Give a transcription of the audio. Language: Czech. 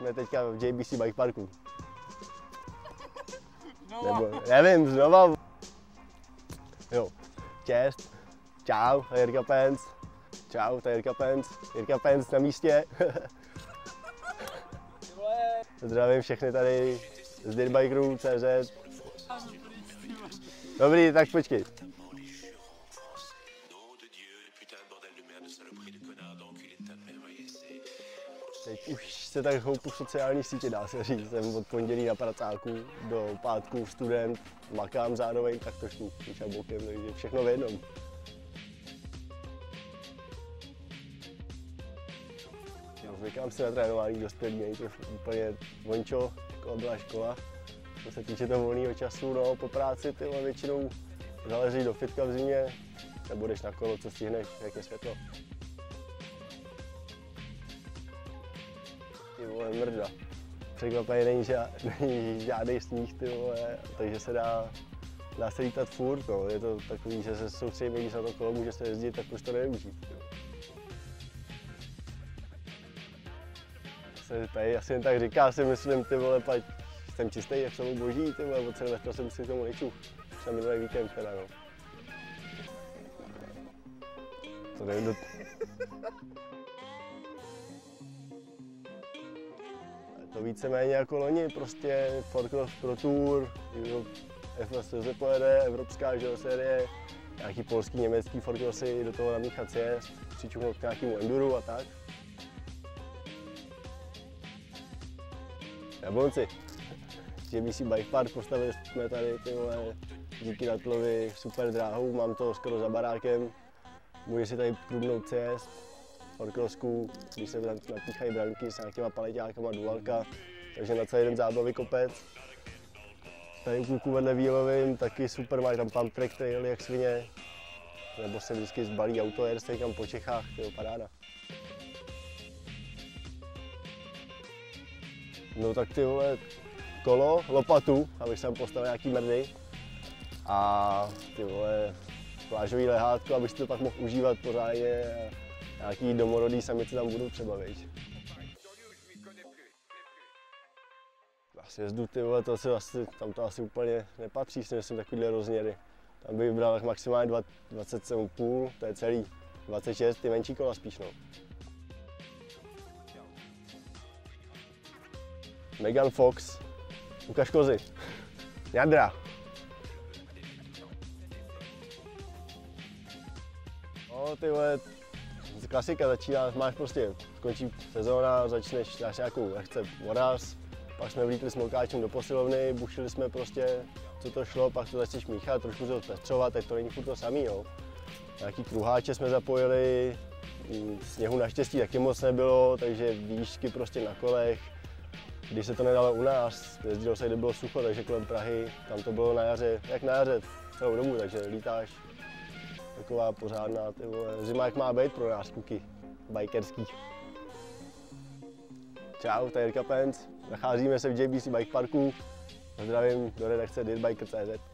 jsme teďka v JBC Bike Parku. Nebo, nevím, znova. Jo, čest. Čau, to je Jirka Penc. Čau, to je Jirka Penc. Jirka Penc na místě. Zdravím všechny tady z dirtbikeru.cz. Dobrý, tak počkej. Teď už se tak houpu v sociální sítě, dá se říct. Jsem od pondělí na pracáku do pátku student, makám zároveň, tak trošku píča bokem, takže všechno v jednom. Zvykám se na trénování dospělý, není to úplně vončo, jako byla škola. Co se týče toho volného času, no, po práci ty většinou zalezíš do fitka v zimě, nebo jdeš na kolo, co stihneš, jak je světlo. Ty vole, mrda. Překvapený není žádný sníh, ty vole, takže se dá se lítat furt, no. Je to takový, že se soustředím, když na to kolo může se jezdit, tak už to nevyužít. Tady asi jen tak říká, si myslím, ty vole, pať jsem čistý jak celou boží, ty vole, od Silvestra jsem si k tomu nečuch. Už na minulý víkend teda, no. To nevím, to víceméně jako loni, prostě Forkross Pro Tour, FSC pojede, evropská série, nějaký polský, německý Forkrossy, do toho namíchat sjezd, přičuchnout k nějakému enduru a tak. Jablonci, JBC Bike Park, postavili jsme tady ty vole, díky Natlovi super dráhu, mám to skoro za barákem, může si tady průbnout sjezd, Forkrossku, když se napíchají branky s nějakýma paleťákama, dualka, takže na celý den zábavy kopec. Tady u kluku vedle výlovým taky super, mají tam pump track traily jak svině, nebo se vždycky zbalí auto, jede se někam po Čechách, tyjo, paráda. No tak ty vole, kolo, lopatu, abych sem postavil nějaký mrdy a ty vole, plážový lehátko, abych si to pak mohl užívat pořádně a nějaký domorodý samice tam budou třeba, viď. Na sjezdu, ty vole, tam to asi úplně nepatří, si myslím, takovýhle rozměry. Tam bych vybral maximálně 27,5, to je celý, 26, ty menší kola spíš, no. Megan Fox, ukaž kozy, jadra. No ty vole, klasika začíná, máš prostě, skončí sezóna, začneš, dáš nějakou lehce voraz, pak jsme vlítli s molkáčem do posilovny, bušili jsme prostě, co to šlo, pak to začneš míchat, trošku to zpestřovat, tak to není furt to samý, jo. Nějaký kruháče jsme zapojili, sněhu naštěstí taky moc nebylo, takže výšky prostě na kolech. Když se to nedalo u nás, jezdilo se, kde bylo sucho, takže kolem Prahy, tam to bylo na jaře, jak na jaře celou dobu, takže lítáš. Taková pořádná, ty vole, zima jak má být pro nás kluky, bikerský. Čau, to je Jirka Penc, nacházíme se v JBC Bike Parku, zdravím do redakce dirtbiker.cz.